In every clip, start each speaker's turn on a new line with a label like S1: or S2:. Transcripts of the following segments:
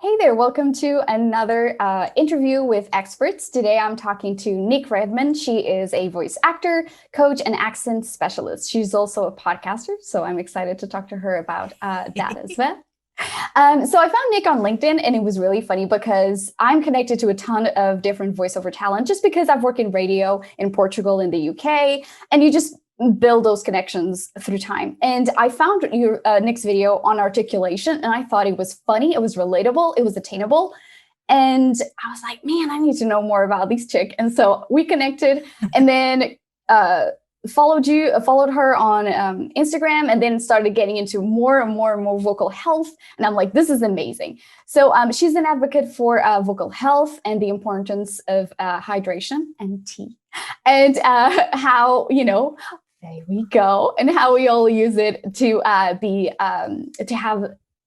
S1: Hey there, welcome to another interview with experts. Today I'm talking to Nic Redman. She is a voice actor, coach, and accent specialist. She's also a podcaster, so I'm excited to talk to her about that as well. So I found Nic on LinkedIn, and it was really funny because I'm connected to a ton of different voiceover talent just because I've worked in radio in Portugal, in the UK, and you just build those connections through time. And I found your Nic's video on articulation, and I thought it was funny, it was relatable, it was attainable. And I was like, man, I need to know more about this chick. And so we connected, and then followed her on Instagram, and then started getting into more and more vocal health. And I'm like, this is amazing. So she's an advocate for vocal health and the importance of hydration and tea, and how, there we go, and how we all use it to have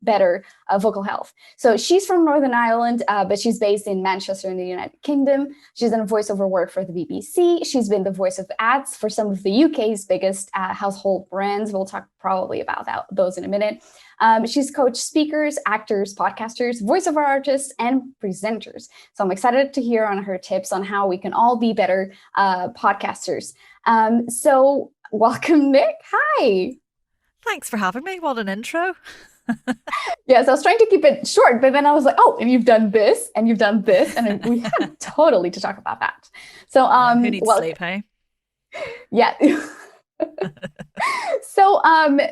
S1: better vocal health. So she's from Northern Ireland, but she's based in Manchester in the United Kingdom. She's done voiceover work for the BBC. She's been the voice of ads for some of the UK's biggest household brands. We'll talk probably about those in a minute. She's coached speakers, actors, podcasters, voiceover artists, and presenters. So I'm excited to hear on her tips on how we can all be better podcasters. So welcome, Nic. Hi.
S2: Thanks for having me. What an intro.
S1: Yes, I was trying to keep it short, but then I was like, oh, and you've done this, and you've done this, and we had totally to talk about that. So,
S2: who needs sleep, hey?
S1: Yeah. So,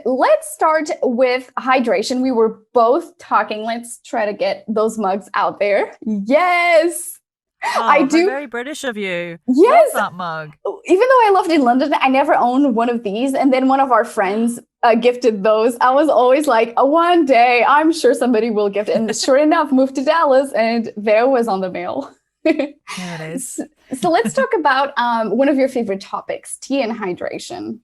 S1: let's start with hydration. We were both talking. Let's try to get those mugs out there. Yes.
S2: Oh,
S1: I do.
S2: Very British of you.
S1: Yes.
S2: Love that mug.
S1: Even though I lived in London, I never owned one of these. And then one of our friends gifted those. I was always like, one day, I'm sure somebody will gift it. And sure enough, moved to Dallas, and there was on the mail.
S2: There it is.
S1: So let's talk about one of your favorite topics, tea and hydration.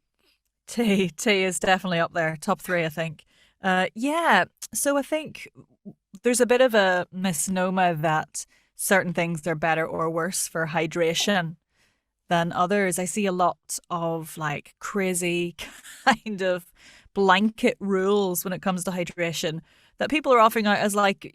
S2: Tea is definitely up there. Top 3, I think. Yeah. So I think there's a bit of a misnomer that certain things are better or worse for hydration than others. I see a lot of like crazy kind of blanket rules when it comes to hydration that people are offering out as like,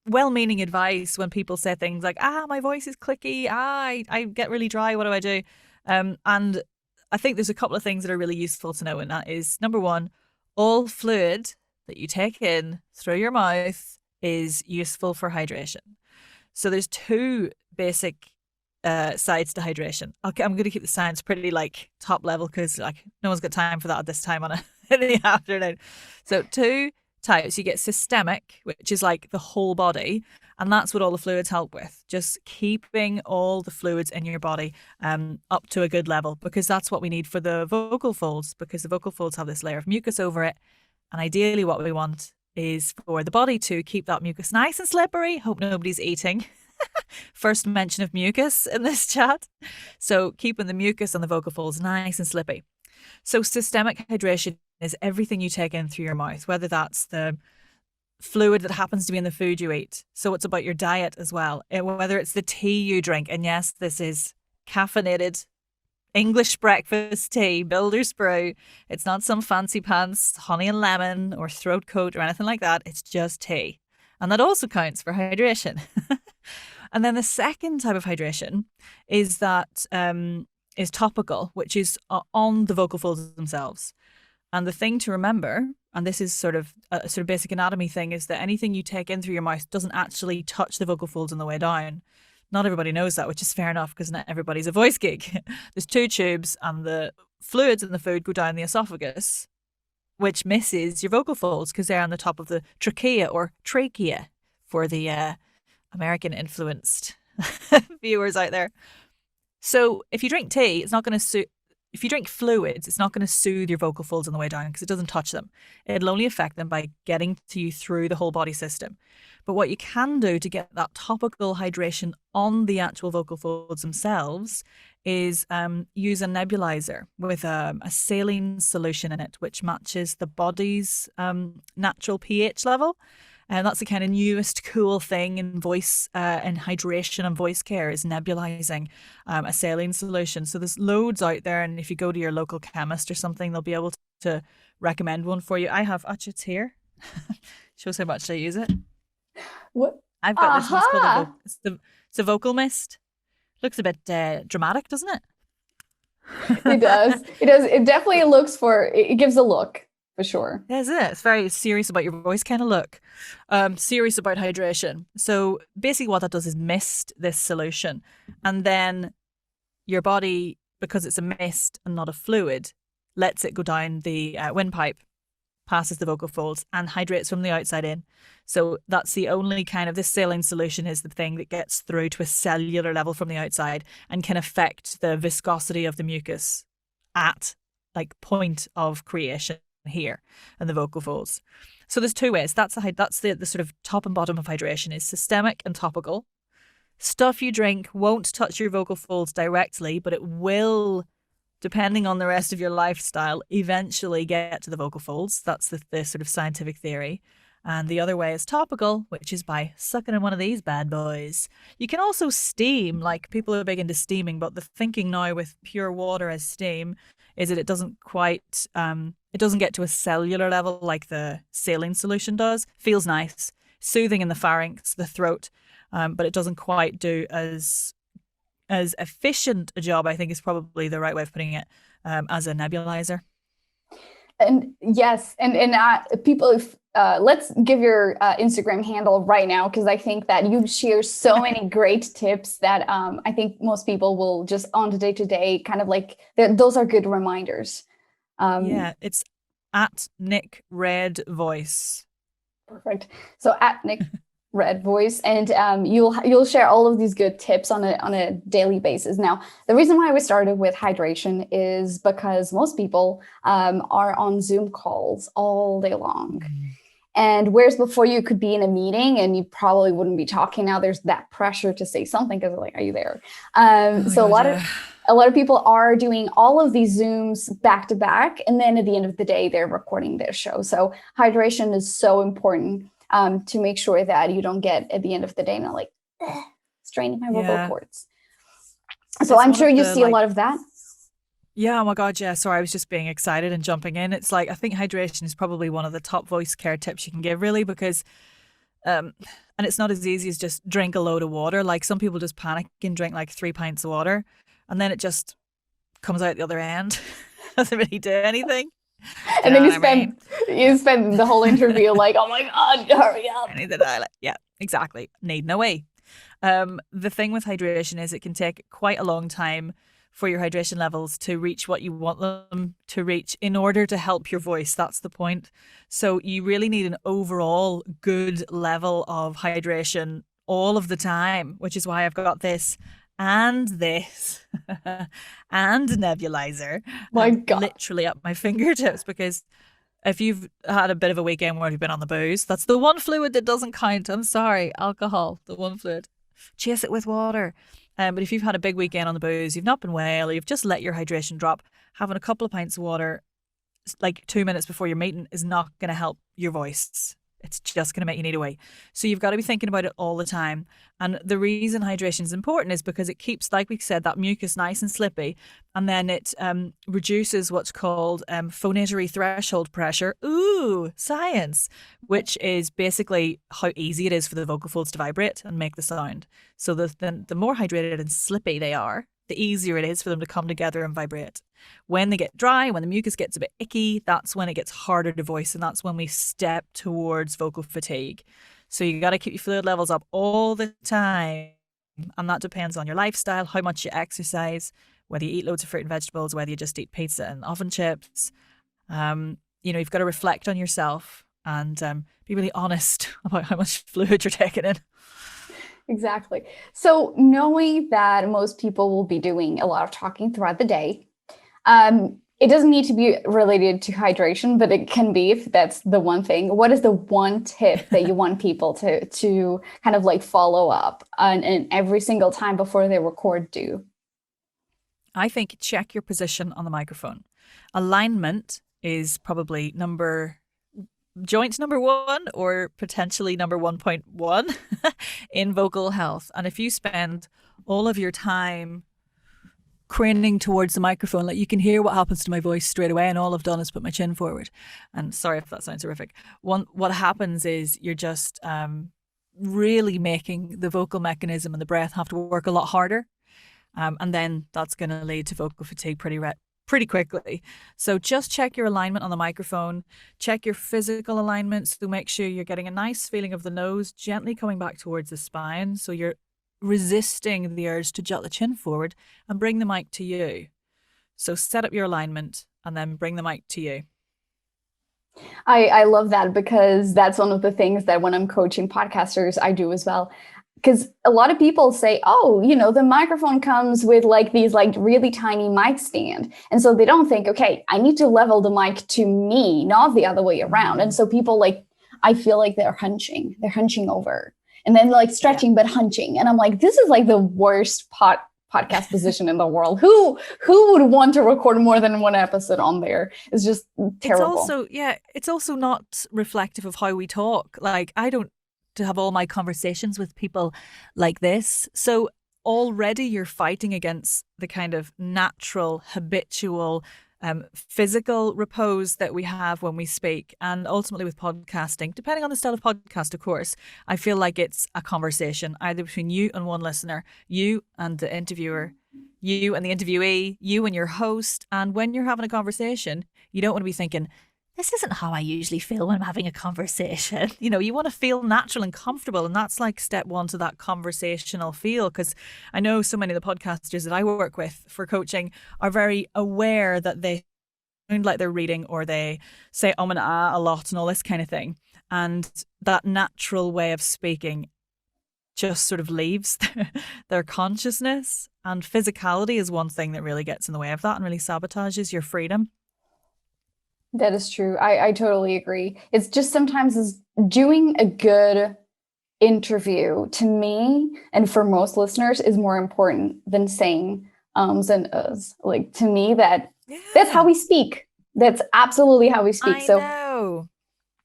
S2: well-meaning advice when people say things like, my voice is clicky, I get really dry, what do I do? And I think there's a couple of things that are really useful to know, and that is, number one, all fluid that you take in through your mouth is useful for hydration. So there's 2 basic sides to hydration. I'm going to keep the science pretty like top level because like no one's got time for that at this time on in the afternoon. So 2 types. You get systemic, which is like the whole body, and that's what all the fluids help with. Just keeping all the fluids in your body up to a good level, because that's what we need for the vocal folds, because the vocal folds have this layer of mucus over it, and ideally what we want is for the body to keep that mucus nice and slippery. Hope nobody's eating. First mention of mucus in this chat. So keeping the mucus on the vocal folds nice and slippy. So systemic hydration is everything you take in through your mouth, whether that's the fluid that happens to be in the food you eat. So it's about your diet as well. Whether it's the tea you drink, and yes, this is caffeinated English breakfast tea, Builder's Brew. It's not some fancy pants honey and lemon or throat coat or anything like that. It's just tea. And that also counts for hydration. And then the second type of hydration is that is topical, which is on the vocal folds themselves. And the thing to remember, and this is sort of a basic anatomy thing, is that anything you take in through your mouth doesn't actually touch the vocal folds on the way down. Not everybody knows that, which is fair enough because not everybody's a voice geek. There's 2 tubes, and the fluids in the food go down the esophagus, which misses your vocal folds because they're on the top of the trachea or trachea for the American influenced viewers out there. So if you drink tea, it's not going to if you drink fluids, it's not going to soothe your vocal folds on the way down because it doesn't touch them. It'll only affect them by getting to you through the whole body system. But what you can do to get that topical hydration on the actual vocal folds themselves is use a nebulizer with a saline solution in it, which matches the body's natural pH level. And that's the kind of newest cool thing in voice and hydration and voice care is nebulizing a saline solution. So there's loads out there. And if you go to your local chemist or something, they'll be able to recommend one for you. I have, actually, it's here. Shows how much I use it.
S1: What?
S2: I've got this one. It's called
S1: Aha!
S2: it's a vocal mist. Looks a bit dramatic, doesn't it?
S1: It does. It does. It definitely looks for, it gives a look for sure.
S2: Yeah, isn't it? It's very serious about your voice kind of look. Serious about hydration. So basically what that does is mist this solution. And then your body, because it's a mist and not a fluid, lets it go down the windpipe, passes the vocal folds, and hydrates from the outside in. So that's the only kind of, this saline solution is the thing that gets through to a cellular level from the outside and can affect the viscosity of the mucus at like point of creation here in the vocal folds. So there's two ways. That's the sort of top and bottom of hydration is systemic and topical. Stuff you drink won't touch your vocal folds directly, but it will, depending on the rest of your lifestyle, eventually get to the vocal folds. That's the sort of scientific theory. And the other way is topical, which is by sucking in one of these bad boys. You can also steam, like people are big into steaming, but the thinking now with pure water as steam is that it doesn't quite, it doesn't get to a cellular level like the saline solution does. Feels nice, soothing in the pharynx, the throat, but it doesn't quite do as efficient a job, I think is probably the right way of putting it, as a nebulizer.
S1: And yes, and people, let's give your Instagram handle right now, because I think that you share so many great tips that I think most people will just on the day-to-day kind of like, those are good reminders.
S2: Yeah, it's at Nic Red Voice.
S1: Perfect. So at Nic Red Voice, and you'll share all of these good tips on a daily basis. Now, the reason why we started with hydration is because most people are on Zoom calls all day long. And whereas before you could be in a meeting and you probably wouldn't be talking, now there's that pressure to say something because like, are you there? So a lot of people are doing all of these Zooms back to back, and then at the end of the day, they're recording their show. So hydration is so important. To make sure that you don't get at the end of the day not like straining my vocal cords. So I'm sure you see a lot of that.
S2: Yeah, oh my God, yeah. Sorry, I was just being excited and jumping in. It's like, I think hydration is probably one of the top voice care tips you can give, really, because, and it's not as easy as just drink a load of water. Like some people just panic and drink like 3 pints of water, and then it just comes out the other end. Doesn't really do anything.
S1: And then you spend the whole interview like, oh my God, hurry up.
S2: I need the dialect. Yeah, exactly. Need no way. The thing with hydration is it can take quite a long time for your hydration levels to reach what you want them to reach in order to help your voice. That's the point. So you really need an overall good level of hydration all of the time, which is why I've got this and this and a nebulizer.
S1: My God.
S2: Literally at my fingertips, because if you've had a bit of a weekend where you've been on the booze, that's the one fluid that doesn't count. I'm sorry, alcohol, the one fluid. Chase it with water. But if you've had a big weekend on the booze, you've not been well, or you've just let your hydration drop, having a couple of pints of water like 2 minutes before your meeting is not going to help your voice. It's just going to make you need a wee. So you've got to be thinking about it all the time. And the reason hydration is important is because it keeps, like we said, that mucus nice and slippy. And then it reduces what's called phonatory threshold pressure. Ooh, science. Which is basically how easy it is for the vocal folds to vibrate and make the sound. So the more hydrated and slippy they are, the easier it is for them to come together and vibrate. When they get dry, when the mucus gets a bit icky, that's when it gets harder to voice, and that's when we step towards vocal fatigue. So you got to keep your fluid levels up all the time, and that depends on your lifestyle, how much you exercise, whether you eat loads of fruit and vegetables, whether you just eat pizza and oven chips. You've got to reflect on yourself and be really honest about how much fluid you're taking in.
S1: Exactly. So knowing that most people will be doing a lot of talking throughout the day, it doesn't need to be related to hydration, but it can be if that's the one thing. What is the one tip that you want people to kind of like follow up and every single time before they record do?
S2: I think check your position on the microphone. Alignment is probably joint number 1 or potentially number 1.1 in vocal health. And if you spend all of your time craning towards the microphone, like you can hear what happens to my voice straight away, and all I've done is put my chin forward. And sorry if that sounds horrific. What happens is you're just really making the vocal mechanism and the breath have to work a lot harder. And then that's going to lead to vocal fatigue pretty quickly. So just check your alignment on the microphone, check your physical alignment. So make sure you're getting a nice feeling of the nose gently coming back towards the spine. So you're resisting the urge to jut the chin forward, and bring the mic to you. So set up your alignment and then bring the mic to you.
S1: I love that, because that's one of the things that when I'm coaching podcasters, I do as well. Because a lot of people say, oh, the microphone comes with like these like really tiny mic stand. And so they don't think, okay, I need to level the mic to me, not the other way around. And so people I feel like they're hunching over, and then like stretching, but hunching. And I'm like, this is like the worst podcast position in the world. Who would want to record more than one episode on there? It's just terrible.
S2: It's also not reflective of how we talk. Like, I don't to have all my conversations with people like this. So already you're fighting against the kind of natural, habitual, physical repose that we have when we speak. And ultimately with podcasting, depending on the style of podcast, of course, I feel like it's a conversation either between you and one listener, you and the interviewer, you and the interviewee, you and your host. And when you're having a conversation, you don't want to be thinking, this isn't how I usually feel when I'm having a conversation. You want to feel natural and comfortable. And that's like step one to that conversational feel. Because I know so many of the podcasters that I work with for coaching are very aware that they sound like they're reading, or they say and ah a lot and all this kind of thing. And that natural way of speaking just sort of leaves their consciousness. And physicality is one thing that really gets in the way of that and really sabotages your freedom.
S1: That is true. I totally agree. It's just sometimes is doing a good interview, to me and for most listeners, is more important than saying ums and uhs. Like, to me, that's how we speak. That's absolutely how we speak.
S2: I know.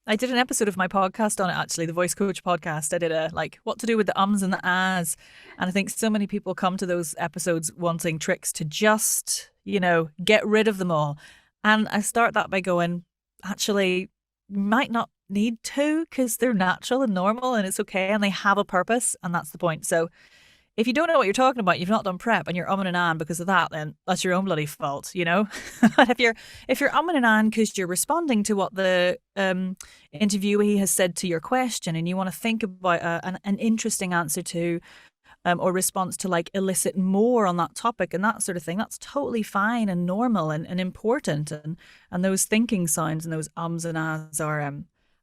S2: I did an episode of my podcast on it, actually, the Voice Coach podcast. I did what to do with the ums and the ahs. And I think so many people come to those episodes wanting tricks to just, get rid of them all. And I start that by going, actually, you might not need to, because they're natural and normal and it's okay and they have a purpose, and that's the point. So if you don't know what you're talking about, you've not done prep, and you're umming and ahhing because of that, then that's your own bloody fault, But if you're umming and ahhing because you're responding to what the interviewee has said to your question, and you want to think about an interesting answer to or response to elicit more on that topic and that sort of thing, that's totally fine and normal and important. And those thinking signs and those ums and ahs are,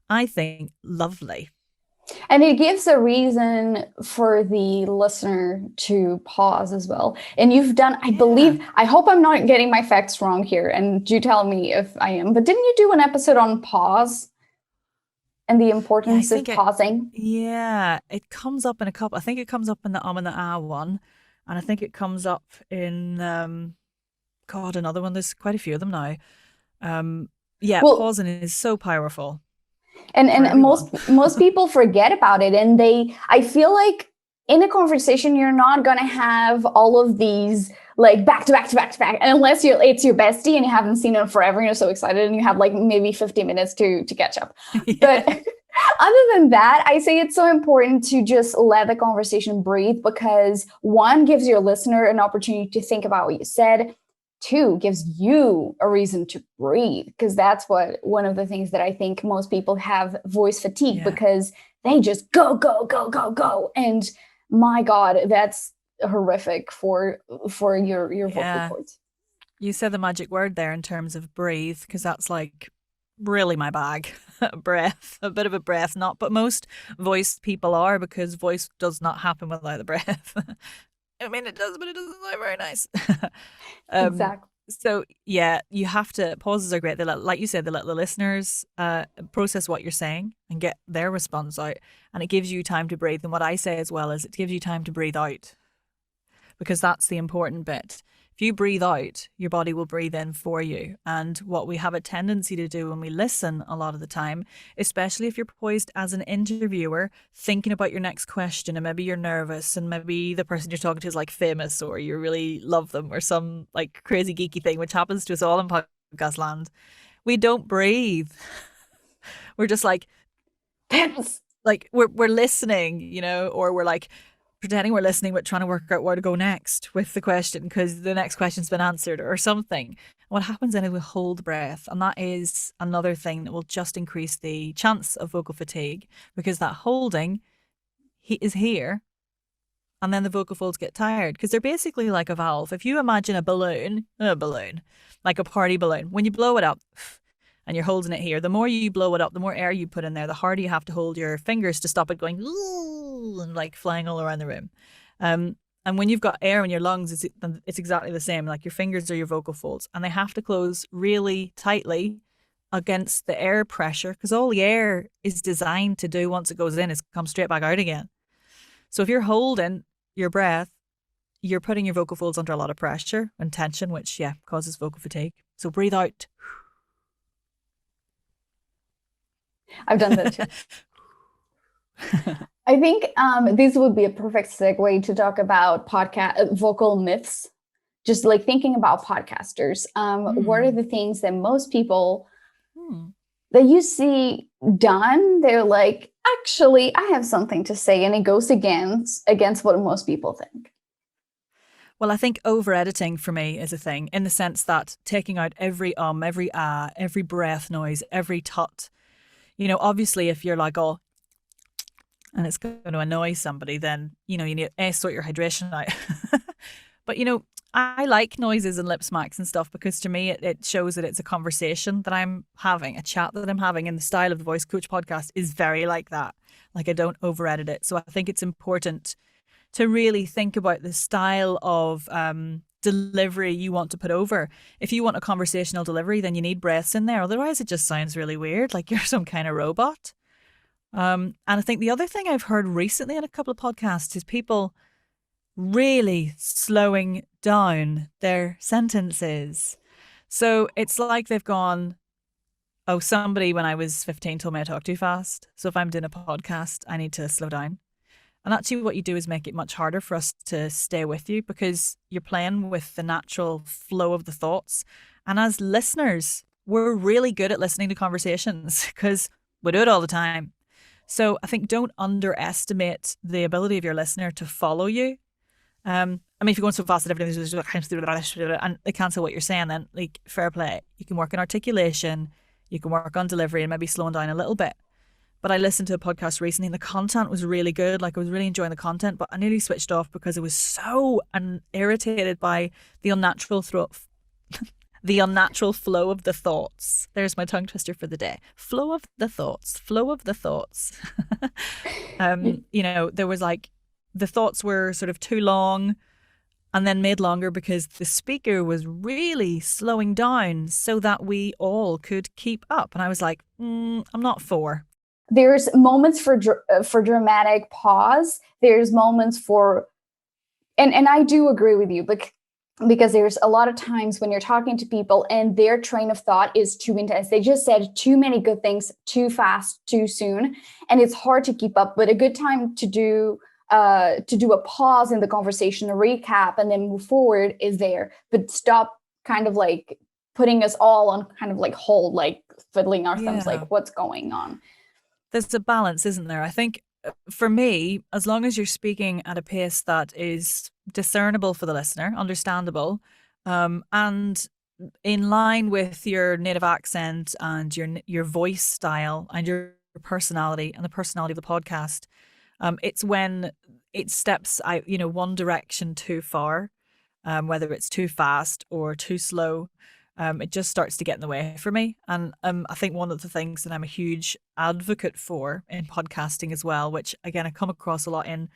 S2: I think, lovely.
S1: And it gives a reason for the listener to pause as well. And you've done, I believe, I hope I'm not getting my facts wrong here, and do tell me if I am, but didn't you do an episode on pause? And the importance of pausing?
S2: It comes up in a couple. I think it comes up in the and the ah one. And I think it comes up in, another one. There's quite a few of them now. Pausing is so powerful.
S1: And most people forget about it. And I feel like in a conversation, you're not going to have all of these back to back to back to back, unless it's your bestie and you haven't seen it forever and you're so excited and you have maybe 50 minutes to catch up. Yeah. But other than that, I say it's so important to just let the conversation breathe, because one, gives your listener an opportunity to think about what you said. Two, gives you a reason to breathe, because that's one of the things that I think most people have voice fatigue, because they just go, go, go, go, go. And my God, that's horrific for your vocal cords.
S2: You said the magic word there in terms of breathe, because that's really my bag. Breath, a bit of a breath knot, but most voice people are, because voice does not happen without the breath. I mean, it does, but it doesn't sound very nice.
S1: Exactly.
S2: So you have to, pauses are great. They like you said, they let the listeners process what you're saying and get their response out, and it gives you time to breathe. And what I say as well is it gives you time to breathe out, because that's the important bit. If you breathe out, your body will breathe in for you. And what we have a tendency to do when we listen a lot of the time, especially if you're poised as an interviewer, thinking about your next question, and maybe you're nervous, and maybe the person you're talking to is famous, or you really love them, or some crazy geeky thing, which happens to us all in podcast land. We don't breathe. We're just like we're listening, or we're like pretending we're listening but trying to work out where to go next with the question because the next question's been answered or something. What happens then is we hold the breath, and that is another thing that will just increase the chance of vocal fatigue because that holding is here, and then the vocal folds get tired because they're basically like a valve. If you imagine a balloon, like a party balloon, when you blow it up and you're holding it here, the more you blow it up, the more air you put in there, the harder you have to hold your fingers to stop it going and like flying all around the room. And when you've got air in your lungs, it's exactly the same. Like your fingers are your vocal folds, and they have to close really tightly against the air pressure because all the air is designed to do once it goes in is come straight back out again. So if you're holding your breath, you're putting your vocal folds under a lot of pressure and tension, which, causes vocal fatigue. So breathe out.
S1: I've done that too. I think this would be a perfect segue to talk about vocal myths. Just like thinking about podcasters, what are the things that most people that you see done? They're like, actually, I have something to say, and it goes against what most people think.
S2: Well, I think over-editing for me is a thing in the sense that taking out every every ah, every breath noise, every tut. Obviously, if you're like, oh, and it's going to annoy somebody, then, you need to sort your hydration out. But, I like noises and lip smacks and stuff because to me, it shows that it's a conversation that I'm having, a chat that I'm having, and the style of the Voice Coach podcast is very like that. Like I don't over-edit it. So I think it's important to really think about the style of delivery you want to put over. If you want a conversational delivery, then you need breaths in there. Otherwise, it just sounds really weird, like you're some kind of robot. And I think the other thing I've heard recently in a couple of podcasts is people really slowing down their sentences. So it's like they've gone, oh, somebody when I was 15 told me I talk too fast. So if I'm doing a podcast, I need to slow down. And actually what you do is make it much harder for us to stay with you because you're playing with the natural flow of the thoughts. And as listeners, we're really good at listening to conversations because we do it all the time. So I think don't underestimate the ability of your listener to follow you. If you're going so fast that everything's and they cancel what you're saying, then like fair play. You can work on articulation, you can work on delivery and maybe slowing down a little bit. But I listened to a podcast recently and the content was really good. Like I was really enjoying the content, but I nearly switched off because I was so irritated by the unnatural the unnatural flow of the thoughts. There's my tongue twister for the day. Flow of the thoughts. There was like the thoughts were sort of too long and then made longer because the speaker was really slowing down so that we all could keep up. And I was like, I'm not for.
S1: There's moments for dramatic pause. There's moments for, and I do agree with you, because there's a lot of times when you're talking to people and their train of thought is too intense. They just said too many good things too fast, too soon, and it's hard to keep up. But a good time to do a pause in the conversation, a recap, and then move forward is there. But stop kind of like putting us all on kind of like hold, like fiddling our thumbs, like what's going on.
S2: There's a balance, isn't there? I think for me, as long as you're speaking at a pace that is discernible for the listener, understandable, and in line with your native accent and your voice style and your personality and the personality of the podcast, it's when it steps out, one direction too far, whether it's too fast or too slow. It just starts to get in the way for me. And I think one of the things that I'm a huge advocate for in podcasting as well, which again, I come across a lot in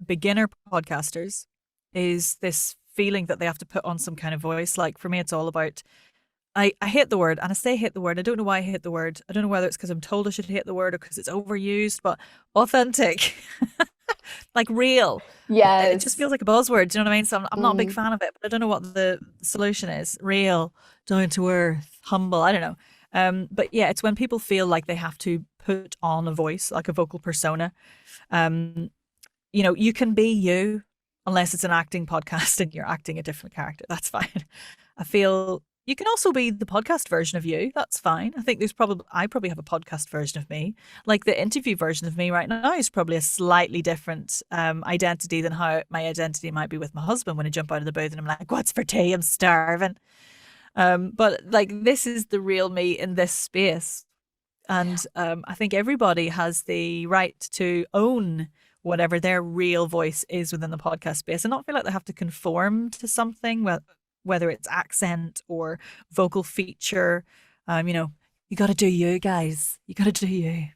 S2: beginner podcasters, is this feeling that they have to put on some kind of voice. Like for me, it's all about, I hate the word, and I say hate the word. I don't know why I hate the word. I don't know whether it's because I'm told I should hate the word or because it's overused, but authentic. Like real.
S1: Yes.
S2: It just feels like a buzzword. Do you know what I mean? So I'm not a big fan of it, but I don't know what the solution is. Real, down to earth, humble. I don't know. But yeah, it's when people feel like they have to put on a voice, like a vocal persona. You can be you unless it's an acting podcast and you're acting a different character. That's fine. I feel You can also be the podcast version of you. That's fine. I think I probably have a podcast version of me. Like the interview version of me right now is probably a slightly different identity than how my identity might be with my husband when I jump out of the booth and I'm like, what's for tea? I'm starving. But like, this is the real me in this space. And I think everybody has the right to own whatever their real voice is within the podcast space and not feel like they have to conform to something, whether it's accent or vocal feature. You got to do you, guys. You got to do you.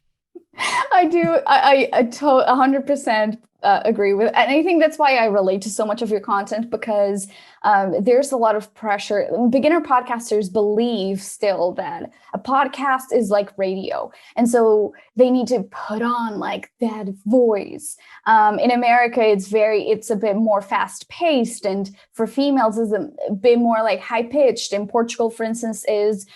S1: I do. I 100% agree with, and I think that's why I relate to so much of your content, because there's a lot of pressure. Beginner podcasters believe still that a podcast is like radio, and so they need to put on like that voice. In America, it's a bit more fast paced, and for females is a bit more like high pitched. In Portugal, for instance, is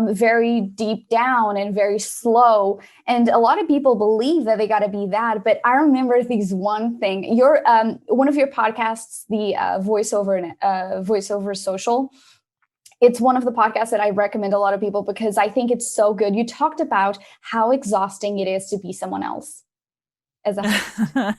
S1: very deep down and very slow. And a lot of people believe that they got to be that. But I remember one thing. One of your podcasts, the voiceover social. It's one of the podcasts that I recommend a lot of people because I think it's so good. You talked about how exhausting it is to be someone else as a host.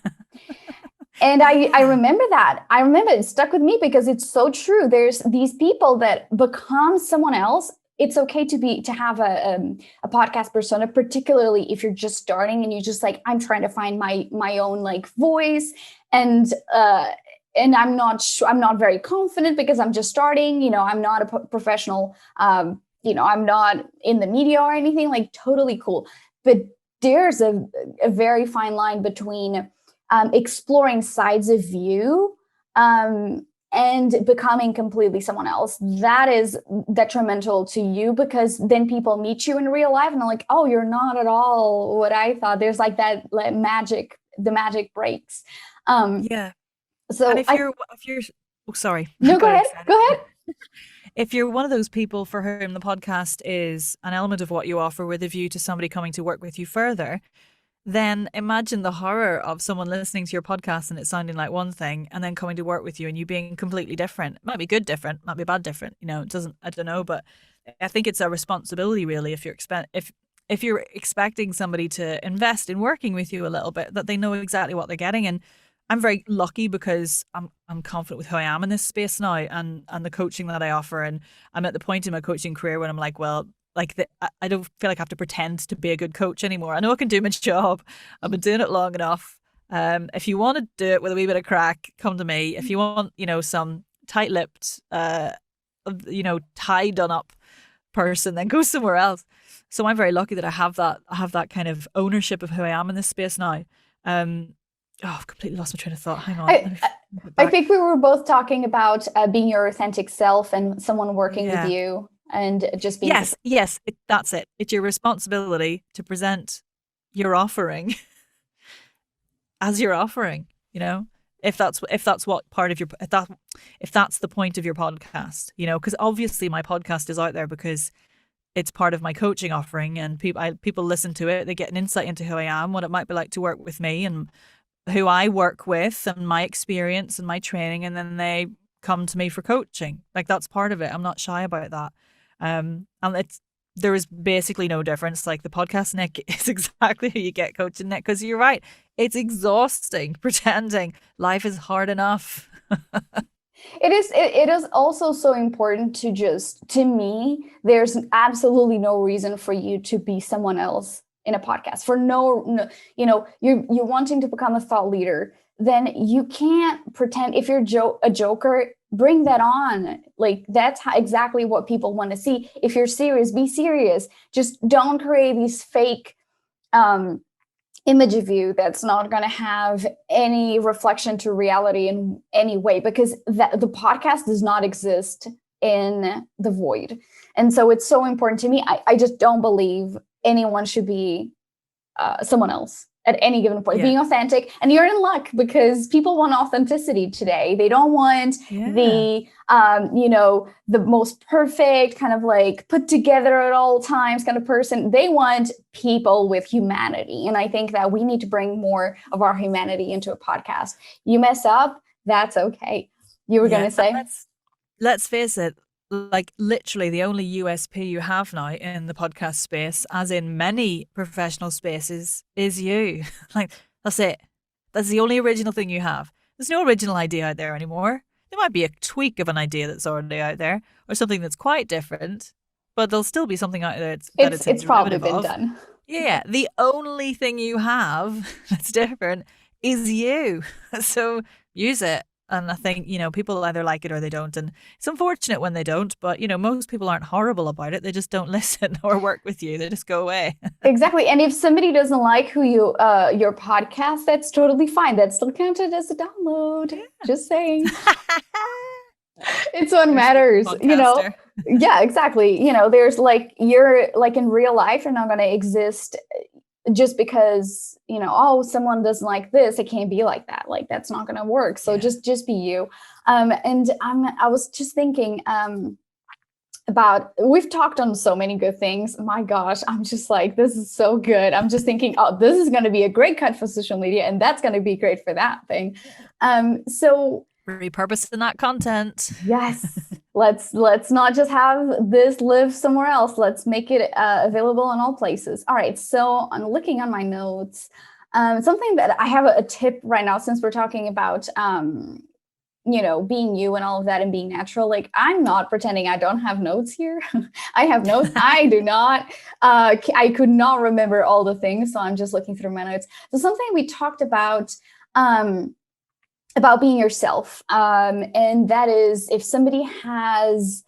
S1: And I remember that. I remember it stuck with me because it's so true. There's these people that become someone else. It's okay to have a podcast persona, particularly if you're just starting and you're just like, I'm trying to find my own like voice, and I'm not very confident because I'm just starting. I'm not a professional. I'm not in the media or anything. Like, totally cool. But there's a very fine line between exploring sides of you and becoming completely someone else. That is detrimental to you, because then people meet you in real life and they're like, oh, you're not at all what I thought. There's like that magic, the magic breaks.
S2: Yeah.
S1: So
S2: and if you're oh, sorry.
S1: No, go ahead. Go ahead.
S2: If you're one of those people for whom the podcast is an element of what you offer with a view to somebody coming to work with you further, then imagine the horror of someone listening to your podcast and it sounding like one thing and then coming to work with you and you being completely different. It might be good different, might be bad different. I don't know, but I think it's a responsibility really if you're expecting somebody to invest in working with you a little bit, that they know exactly what they're getting. And I'm very lucky because I'm confident with who I am in this space now and the coaching that I offer. And I'm at the point in my coaching career when I'm like, well, I don't feel like I have to pretend to be a good coach anymore. I know I can do my job. I've been doing it long enough. If you want to do it with a wee bit of crack, come to me. If you want, some tight-lipped, tie-done up person, then go somewhere else. So I'm very lucky that I have that kind of ownership of who I am in this space now. I've completely lost my train of thought. Hang on.
S1: I think we were both talking about being your authentic self and someone working with you. And just being
S2: that's it. It's your responsibility to present your offering as your offering. If that's what part of your if that's the point of your podcast. Because obviously my podcast is out there because it's part of my coaching offering, and people listen to it. They get an insight into who I am, what it might be like to work with me, and who I work with, and my experience and my training, and then they come to me for coaching. Like, that's part of it. I'm not shy about that. And there is basically no difference. Like, the podcast Nic is exactly who you get coaching Nic, because you're right. It's exhausting pretending. Life is hard enough.
S1: It is also so important to me, there's absolutely no reason for you to be someone else in a podcast. For you're wanting to become a thought leader, then you can't pretend. If you're a joker, bring that on. Like, that's exactly what people want to see. If you're serious, be serious. Just don't create these fake image of you that's not going to have any reflection to reality in any way, because the podcast does not exist in the void. And so it's so important to me. I just don't believe anyone should be someone else at any given point. Being authentic, and you're in luck because people want authenticity today. They don't want the most perfect kind of like put together at all times kind of person. They want people with humanity. And I think that we need to bring more of our humanity into a podcast. You mess up, that's okay. You were going to say?
S2: Let's face it. like literally the only USP you have now in the podcast space, as in many professional spaces, is you. Like, that's it. That's the only original thing you have. There's no original idea out there anymore. There might be a tweak of an idea that's already out there, or something that's quite different, but there'll still be something out there that it's a
S1: It's probably
S2: derivative
S1: been
S2: of.
S1: done.
S2: Yeah, the only thing you have that's different is you. So use it. And I think, people either like it or they don't. And it's unfortunate when they don't, but, most people aren't horrible about it. They just don't listen or work with you. They just go away.
S1: Exactly. And if somebody doesn't like who your podcast, that's totally fine. That's still counted as a download. Yeah. Just saying. It's what matters, Yeah, exactly. There's like, you're like in real life, you're not going to exist just because, someone doesn't like this, it can't be like that. Like, that's not going to work. So just be you. And I was just thinking about, we've talked on so many good things. My gosh, I'm just like, this is so good. I'm just thinking, oh, this is going to be a great cut for social media, and that's going to be great for that thing. So
S2: repurposing that content.
S1: Yes. Let's not just have this live somewhere else. Let's make it available in all places. All right. So I'm looking on my notes. Something that I have a tip right now, since we're talking about, being you and all of that and being natural. Like, I'm not pretending I don't have notes here. I have notes. I do not. I could not remember all the things. So I'm just looking through my notes. So something we talked about being yourself. And that is, if somebody has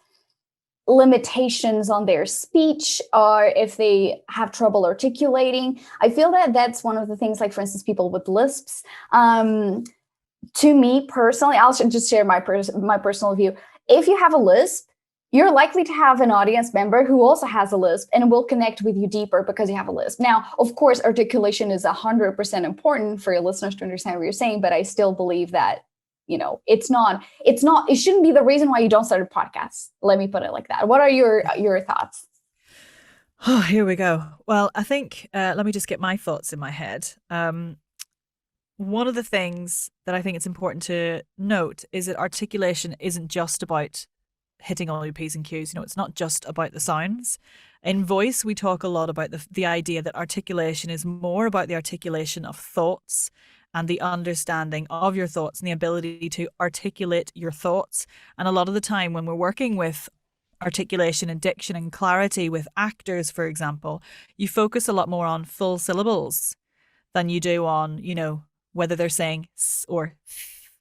S1: limitations on their speech, or if they have trouble articulating, I feel that that's one of the things, like, for instance, people with lisps. To me personally, I'll just share my personal view. If you have a lisp, you're likely to have an audience member who also has a lisp and will connect with you deeper because you have a lisp. Now, of course, articulation is 100% important for your listeners to understand what you're saying, but I still believe that, it shouldn't be the reason why you don't start a podcast. Let me put it like that. What are your thoughts?
S2: Oh, here we go. Well, I think, let me just get my thoughts in my head. One of the things that I think it's important to note is that articulation isn't just about hitting all your P's and Q's. It's not just about the sounds. In voice, we talk a lot about the idea that articulation is more about the articulation of thoughts and the understanding of your thoughts and the ability to articulate your thoughts. And a lot of the time when we're working with articulation and diction and clarity with actors, for example, you focus a lot more on full syllables than you do on, whether they're saying s or th.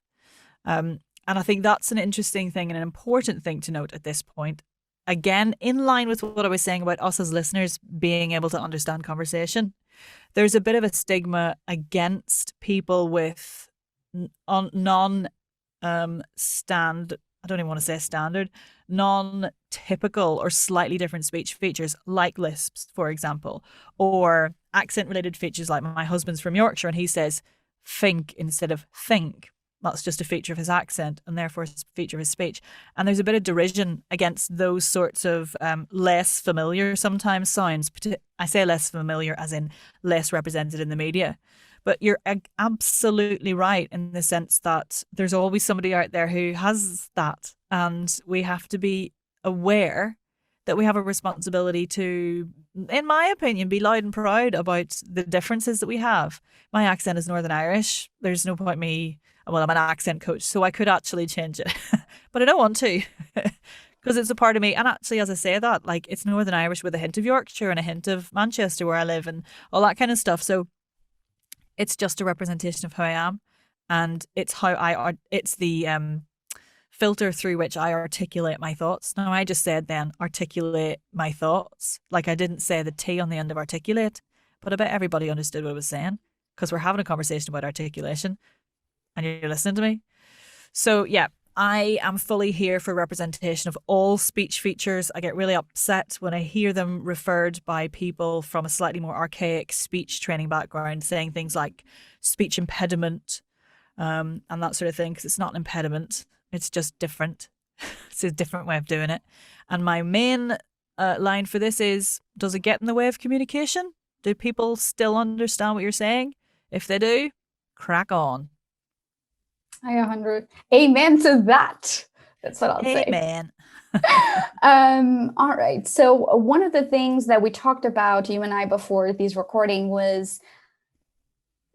S2: And I think that's an interesting thing and an important thing to note at this point. Again, in line with what I was saying about us as listeners being able to understand conversation, there's a bit of a stigma against people with non-typical or slightly different speech features, like lisps, for example, or accent-related features, like my husband's from Yorkshire and he says think instead of think. That's just a feature of his accent and therefore a feature of his speech. And there's a bit of derision against those sorts of less familiar sometimes sounds. I say less familiar as in less represented in the media. But you're absolutely right in the sense that there's always somebody out there who has that. And we have to be aware that we have a responsibility to, in my opinion, be loud and proud about the differences that we have. My accent is Northern Irish. There's no point I'm an accent coach, so I could actually change it. But I don't want to because it's a part of me. And actually, as I say that, like, it's Northern Irish with a hint of Yorkshire and a hint of Manchester where I live and all that kind of stuff. So it's just a representation of who I am. And it's it's the filter through which I articulate my thoughts. Now, I just said then articulate my thoughts. Like, I didn't say the T on the end of articulate, but I bet everybody understood what I was saying because we're having a conversation about articulation and you're listening to me. So yeah, I am fully here for representation of all speech features. I get really upset when I hear them referred by people from a slightly more archaic speech training background saying things like speech impediment and that sort of thing, because it's not an impediment. It's just different. It's a different way of doing it. And my main line for this is, does it get in the way of communication? Do people still understand what you're saying? If they do, crack on.
S1: I 100. Amen to that. That's what I'll say.
S2: Amen.
S1: All right. So one of the things that we talked about, you and I, before this recording was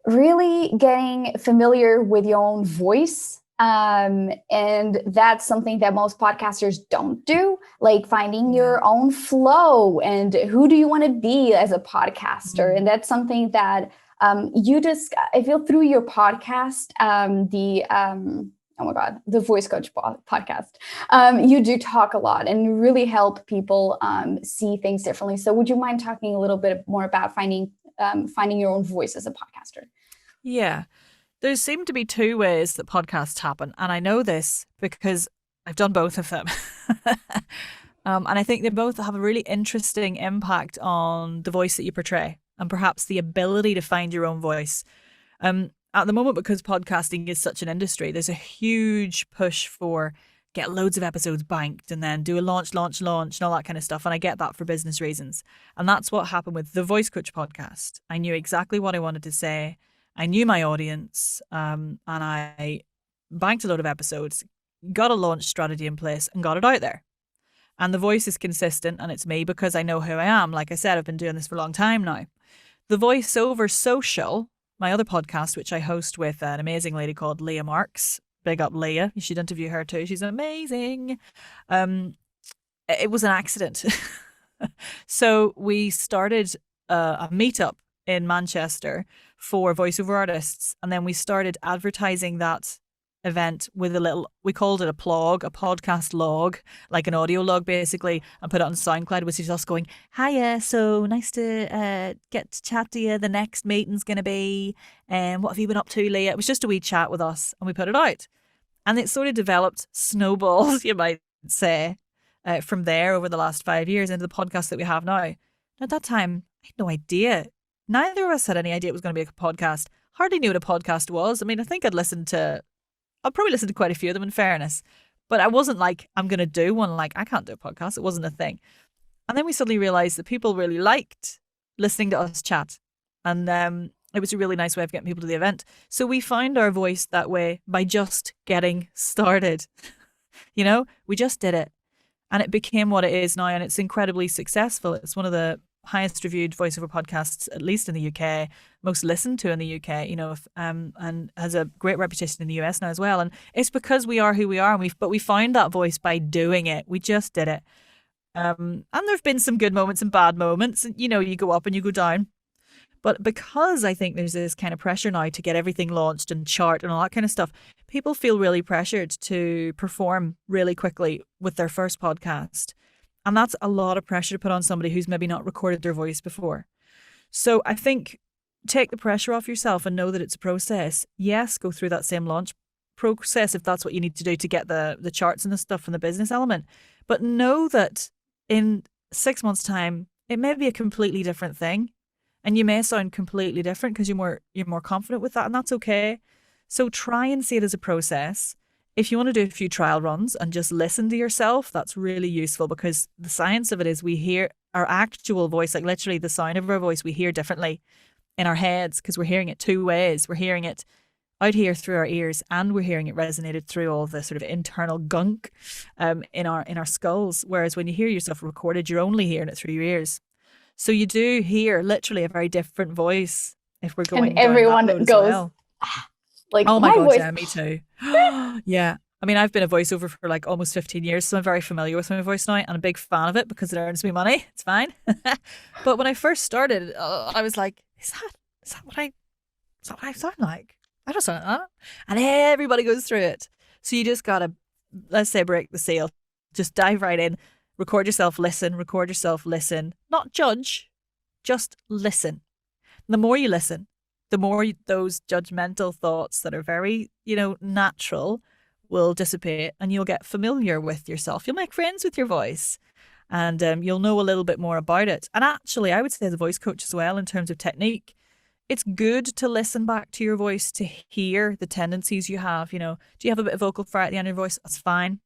S1: really getting familiar with your own voice. And that's something that most podcasters don't do, like finding your own flow and who do you want to be as a podcaster. And that's something that you just, I feel through your podcast, oh my God, the Voice Coach podcast, you do talk a lot and really help people see things differently. So would you mind talking a little bit more about finding your own voice as a podcaster?
S2: Yeah. There seem to be two ways that podcasts happen. And I know this because I've done both of them. And I think they both have a really interesting impact on the voice that you portray and perhaps the ability to find your own voice. At the moment, because podcasting is such an industry, there's a huge push for get loads of episodes banked and then do a launch and all that kind of stuff. And I get that for business reasons. And that's what happened with the Voice Coach podcast. I knew exactly what I wanted to say. I knew my audience, and I banked a load of episodes, got a launch strategy in place and got it out there. And the voice is consistent and it's me because I know who I am. Like I said, I've been doing this for a long time now. The Voiceover Social, my other podcast, which I host with an amazing lady called Leah Marks. Big up Leah. You should interview her too. She's amazing. It was an accident. So we started a meetup in Manchester for voiceover artists. And then we started advertising that event with we called it a plug, a podcast log, like an audio log basically, and put it on SoundCloud, which is us going, hiya, so nice to get to chat to you. The next meeting's going to be, and what have you been up to, Leah? It was just a wee chat with us and we put it out. And it sort of developed snowballs, you might say, from there over the last 5 years into the podcast that we have now. At that time, I had no idea. Neither of us had any idea it was going to be a podcast. Hardly knew what a podcast was. I mean, I think I'd probably listened to quite a few of them in fairness, but I wasn't like, I'm going to do one. Like, I can't do a podcast. It wasn't a thing. And then we suddenly realized that people really liked listening to us chat. And it was a really nice way of getting people to the event. So we found our voice that way by just getting started. We just did it. And it became what it is now. And it's incredibly successful. It's one of the highest reviewed voiceover podcasts, at least in the UK, most listened to in the UK, and has a great reputation in the US now as well. And it's because we are who we are, but we found that voice by doing it. We just did it. And there've been some good moments and bad moments. And, you go up and you go down. But because I think there's this kind of pressure now to get everything launched and chart and all that kind of stuff, people feel really pressured to perform really quickly with their first podcast. And that's a lot of pressure to put on somebody who's maybe not recorded their voice before. So I think take the pressure off yourself and know that it's a process. Yes, go through that same launch process if that's what you need to do to get the charts and the stuff and the business element. But know that in 6 months' time, it may be a completely different thing. And you may sound completely different because you're more confident with that, and that's okay. So try and see it as a process. If you want to do a few trial runs and just listen to yourself, that's really useful because the science of it is we hear our actual voice, like literally the sound of our voice, we hear differently in our heads because we're hearing it two ways. We're hearing it out here through our ears and we're hearing it resonated through all the sort of internal gunk in our skulls. Whereas when you hear yourself recorded, you're only hearing it through your ears. So you do hear literally a very different voice if we're going
S1: and everyone
S2: down that road
S1: goes,
S2: as well.
S1: Like,
S2: oh my God,
S1: voice.
S2: yeah, me too. Yeah. I mean, I've been a voiceover for like almost 15 years, so I'm very familiar with my voice now and a big fan of it because it earns me money. It's fine. But when I first started, I was like, is that what I sound like? I don't sound like that. And everybody goes through it. So you just got to, let's say, break the seal. Just dive right in. Record yourself, listen. Not judge, just listen. The more you listen, the more those judgmental thoughts that are very, natural will dissipate and you'll get familiar with yourself. You'll make friends with your voice and you'll know a little bit more about it. And actually, I would say as a voice coach as well, in terms of technique, it's good to listen back to your voice to hear the tendencies you have. Do you have a bit of vocal fry at the end of your voice? That's fine.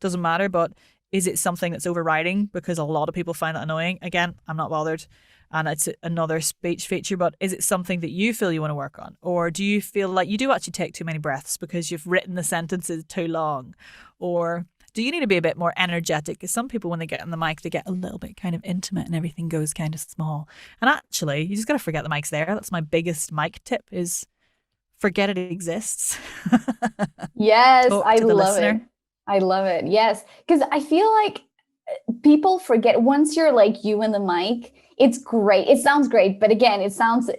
S2: Doesn't matter. But is it something that's overriding? Because a lot of people find that annoying. Again, I'm not bothered. And it's another speech feature, but is it something that you feel you want to work on? Or do you feel like you do actually take too many breaths because you've written the sentences too long? Or do you need to be a bit more energetic? Because some people, when they get on the mic, they get a little bit kind of intimate and everything goes kind of small. And actually, you just got to forget the mic's there. That's my biggest mic tip, is forget it exists.
S1: Yes,
S2: Talk
S1: I
S2: to the
S1: love it.
S2: listener.
S1: I love it. Yes, because I feel like people forget once you're like you in the mic, it's great. It sounds great, but again, it sounds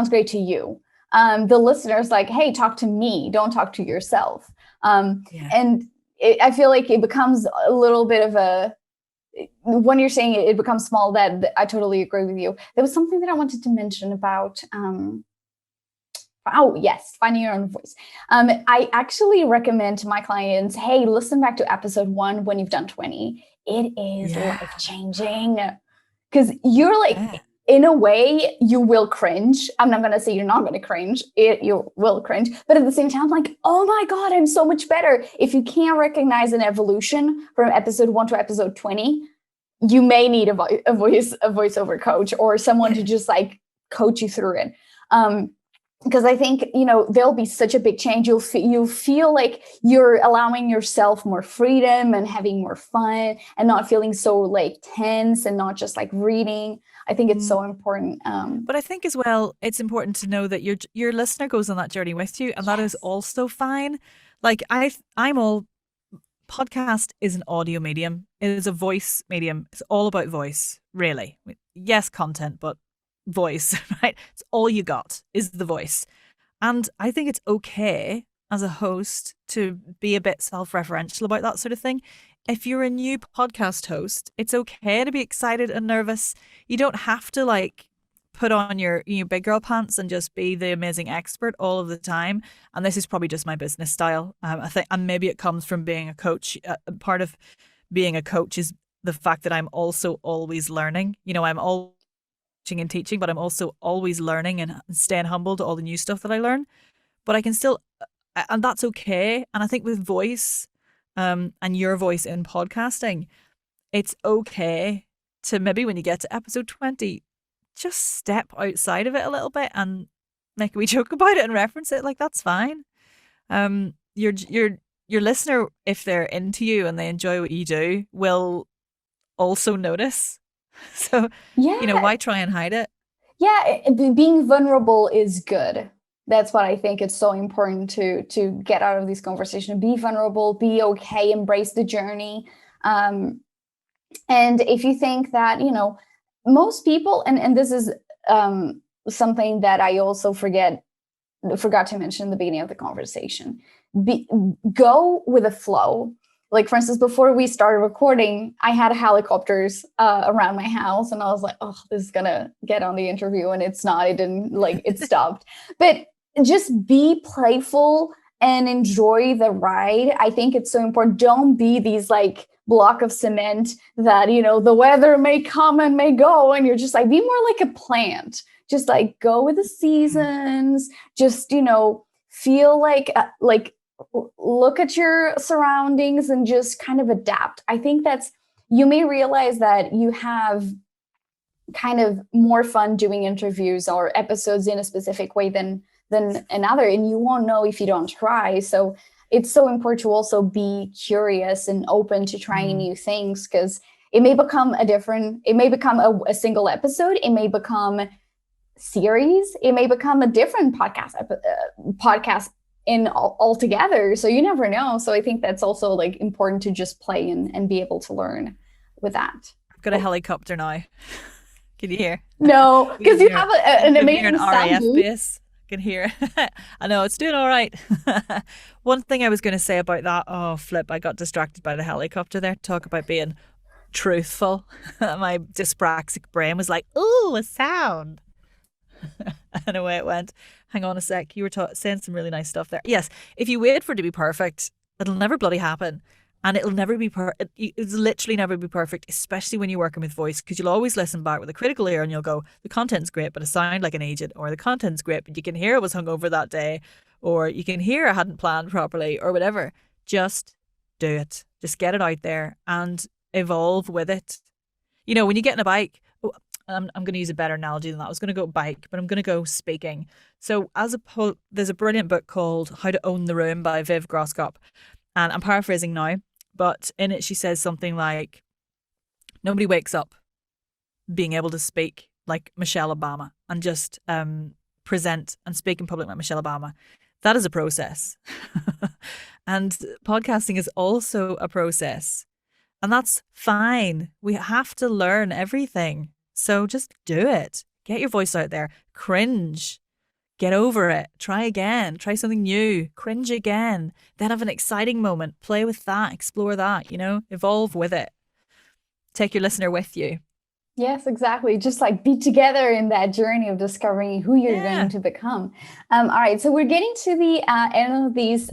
S1: great to you. The listener's like, hey, talk to me. Don't talk to yourself.
S2: Yeah.
S1: And I feel like it becomes a little bit of a, when you're saying it becomes small, that I totally agree with you. There was something that I wanted to mention about, oh, yes, finding your own voice. I actually recommend to my clients, hey, listen back to episode 1 when you've done 20. It is life-changing, because you're like, in a way, you will cringe. I'm not going to say you're not going to cringe. You will cringe. But at the same time, like, oh my God, I'm so much better. If you can't recognize an evolution from episode 1 to episode 20, you may need a voiceover coach or someone to just like coach you through it. Because I think, there'll be such a big change. You'll feel like you're allowing yourself more freedom and having more fun and not feeling so like tense and not just like reading. I think it's so important.
S2: But I think as well, it's important to know that your listener goes on that journey with you, and that is also fine. Like podcast is an audio medium. It is a voice medium. It's all about voice, really. Yes, content, but voice, right? It's all you got is the voice. And I think it's okay as a host to be a bit self-referential about that sort of thing. If you're a new podcast host, it's okay to be excited and nervous. You don't have to like put on your big girl pants and just be the amazing expert all of the time. And this is probably just my business style. I think, and maybe it comes from being a coach. Part of being a coach is the fact that I'm also always learning. I'm all and teaching, but I'm also always learning and staying humble to all the new stuff that I learn. But I can still, and that's okay. And I think with voice, and your voice in podcasting, it's okay to maybe when you get to episode 20, just step outside of it a little bit and make a wee joke about it and reference it. Like, that's fine. Your listener, if they're into you and they enjoy what you do, will also notice. So, why try and hide it?
S1: Yeah, being vulnerable is good. That's what I think it's so important to get out of this conversation. Be vulnerable, be okay, embrace the journey. And if you think that, most people, and this is something that I also forgot to mention in the beginning of the conversation, go with the flow. Like, for instance, before we started recording, I had helicopters around my house, and I was like, oh, this is going to get on the interview. And it's not. It didn't, it stopped. But just be playful and enjoy the ride. I think it's so important. Don't be these like block of cement that, the weather may come and may go. And you're just like, be more like a plant. Just like go with the seasons. Just, feel like look at your surroundings and just kind of adapt. I think you may realize that you have kind of more fun doing interviews or episodes in a specific way than another, and you won't know if you don't try. So it's so important to also be curious and open to trying new things, because it may become a single episode, it may become series, it may become a different podcast in altogether. So you never know. So I think that's also like important to just play and be able to learn with that.
S2: I've got a helicopter now. Can you hear?
S1: No, because you have an amazing
S2: RAF base. I can hear. I know, it's doing all right. One thing I was going to say about that, I got distracted by the helicopter there. Talk about being truthful. My dyspraxic brain was like, ooh, a sound. And away it went. Hang on a sec. You were saying some really nice stuff there. Yes, if you wait for it to be perfect, it'll never bloody happen. And it'll never be it's literally never be perfect, especially when you're working with voice, because you'll always listen back with a critical ear and you'll go, the content's great, but I sound like an agent, or the content's great, but you can hear I was hungover that day, or you can hear I hadn't planned properly, or whatever. Just do it. Just get it out there and evolve with it. When you get in a bike, I'm going to use a better analogy than that. I was going to go bike, but I'm going to go speaking. So there's a brilliant book called How to Own the Room by Viv Groskop. And I'm paraphrasing now, But in it, she says something like, nobody wakes up being able to speak like Michelle Obama and just present and speak in public like Michelle Obama. That is a process. And podcasting is also a process. And that's fine. We have to learn everything. So just do it. Get your voice out there. Cringe. Get over it. Try again. Try something new. Cringe again. Then have an exciting moment. Play with that. Explore that, evolve with it. Take your listener with you.
S1: Yes, exactly. Just like be together in that journey of discovering who you're going to become. All right. So we're getting to the end of this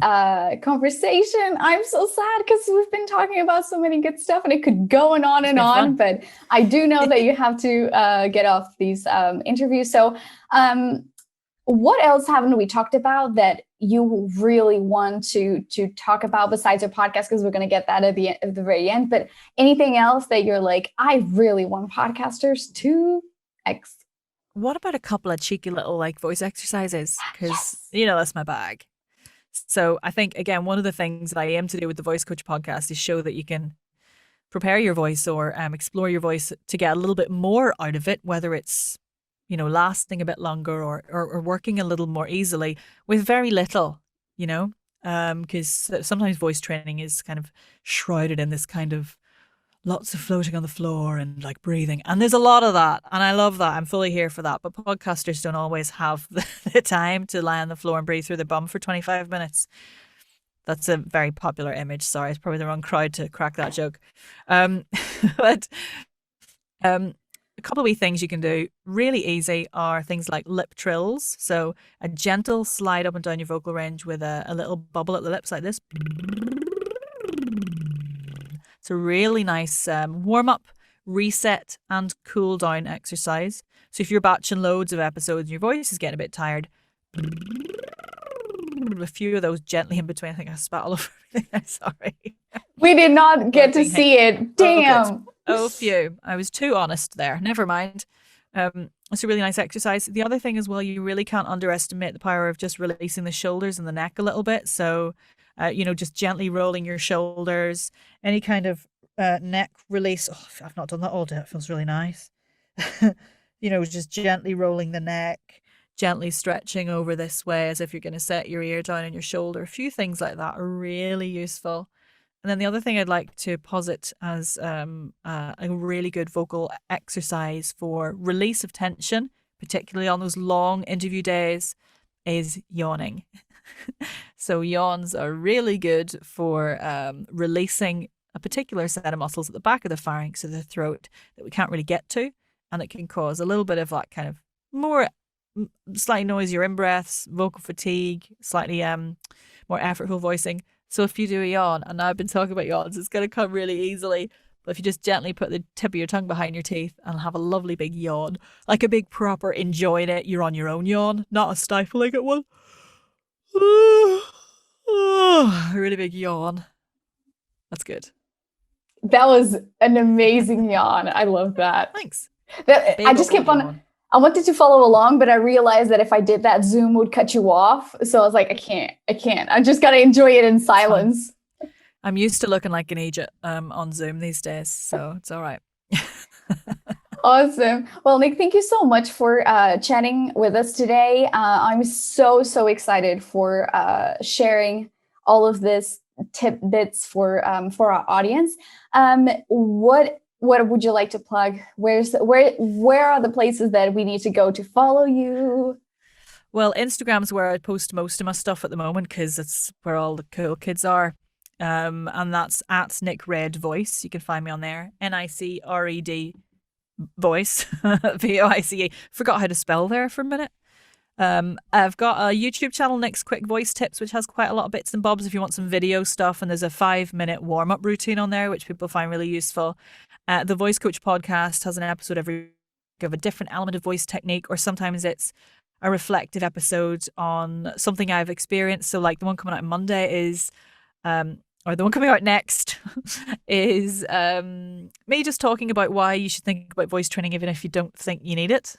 S1: conversation. I'm so sad because we've been talking about so many good stuff and it could go on and on. But I do know that you have to get off these interviews. So what else haven't we talked about that you really want to talk about besides your podcast? Because we're going to get that at the very end. But anything else that you're like, I really want podcasters to X?
S2: What about a couple of cheeky little like voice exercises? Because that's my bag. So I think, again, one of the things that I aim to do with the Voice Coach podcast is show that you can prepare your voice or explore your voice to get a little bit more out of it, whether it's lasting a bit longer or working a little more easily with very little, because sometimes voice training is kind of shrouded in this kind of lots of floating on the floor and like breathing. And there's a lot of that. And I love that. I'm fully here for that. But podcasters don't always have the time to lie on the floor and breathe through their bum for 25 minutes. That's a very popular image. Sorry, it's probably the wrong crowd to crack that joke. But a couple of wee things you can do really easy are things like lip trills. So a gentle slide up and down your vocal range with a little bubble at the lips like this. It's a really nice warm up, reset and cool down exercise. So if you're batching loads of episodes and your voice is getting a bit tired, a few of those gently in between. I think I spat all over everything. I'm sorry.
S1: We did not get to see it. Damn.
S2: Oh, phew. I was too honest there. Never mind. It's a really nice exercise. The other thing as well, you really can't underestimate the power of just releasing the shoulders and the neck a little bit. So, just gently rolling your shoulders, any kind of neck release. Oh, I've not done that all day. It feels really nice. Just gently rolling the neck, gently stretching over this way as if you're going to set your ear down on your shoulder. A few things like that are really useful. And then the other thing I'd like to posit as a really good vocal exercise for release of tension, particularly on those long interview days, is yawning. So yawns are really good for releasing a particular set of muscles at the back of the pharynx or the throat that we can't really get to. And it can cause a little bit of that kind of more slightly noisier in-breaths, vocal fatigue, slightly more effortful voicing. So if you do a yawn, and now I've been talking about yawns, it's going to come really easily. But if you just gently put the tip of your tongue behind your teeth and have a lovely big yawn, like a big proper enjoying it, you're on your own yawn, not a stifling it one. A really big yawn. That's good.
S1: That was an amazing yawn. I love that.
S2: Thanks.
S1: I just kept on. I wanted to follow along, but I realized that if I did that, Zoom would cut you off. So I was like, I can't. I just got to enjoy it in silence.
S2: I'm used to looking like an idiot on Zoom these days, so it's all right.
S1: Awesome. Well, Nic, thank you so much for chatting with us today. I'm so excited for sharing all of this tidbits for our audience. What would you like to plug? Where are the places that we need to go to follow you?
S2: Well, Instagram's where I post most of my stuff at the moment because it's where all the cool kids are. And that's at Nic Red Voice. You can find me on there. NICRED Voice. VOICE. Forgot how to spell there for a minute. I've got a YouTube channel, Nic's Quick Voice Tips, which has quite a lot of bits and bobs if you want some video stuff. And there's a 5-minute warm-up routine on there, which people find really useful. The Voice Coach podcast has an episode every week of a different element of voice technique, or sometimes it's a reflective episode on something I've experienced. So like the one coming out on Monday is or the one coming out next, is me just talking about why you should think about voice training even if you don't think you need it.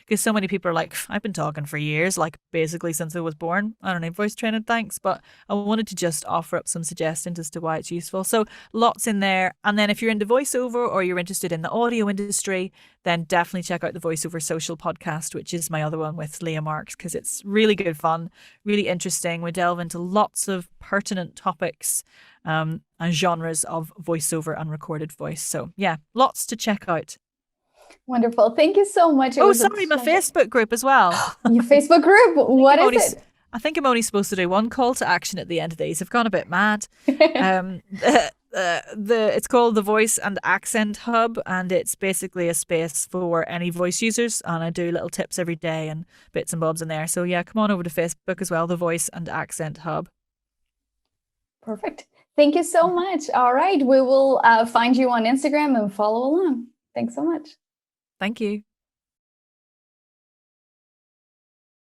S2: Because so many people are like, I've been talking for years, like basically since I was born. I don't need voice training, thanks. But I wanted to just offer up some suggestions as to why it's useful. So lots in there. And then if you're into voiceover or you're interested in the audio industry, then definitely check out the Voiceover Social podcast, which is my other one with Leah Marks, because it's really good fun, really interesting. We delve into lots of pertinent topics and genres of voiceover and recorded voice. So yeah, lots to check out.
S1: Wonderful. Thank you so much.
S2: Oh, sorry, my Facebook group as well.
S1: Your Facebook group? What is it?
S2: I think I'm only supposed to do one call to action at the end of these. I've gone a bit mad. It's called the Voice and Accent Hub, and it's basically a space for any voice users, and I do little tips every day and bits and bobs in there. So yeah, come on over to Facebook as well, the Voice and Accent Hub.
S1: Perfect. Thank you so much. All right, we will find you on Instagram and follow along. Thanks so much.
S2: Thank you.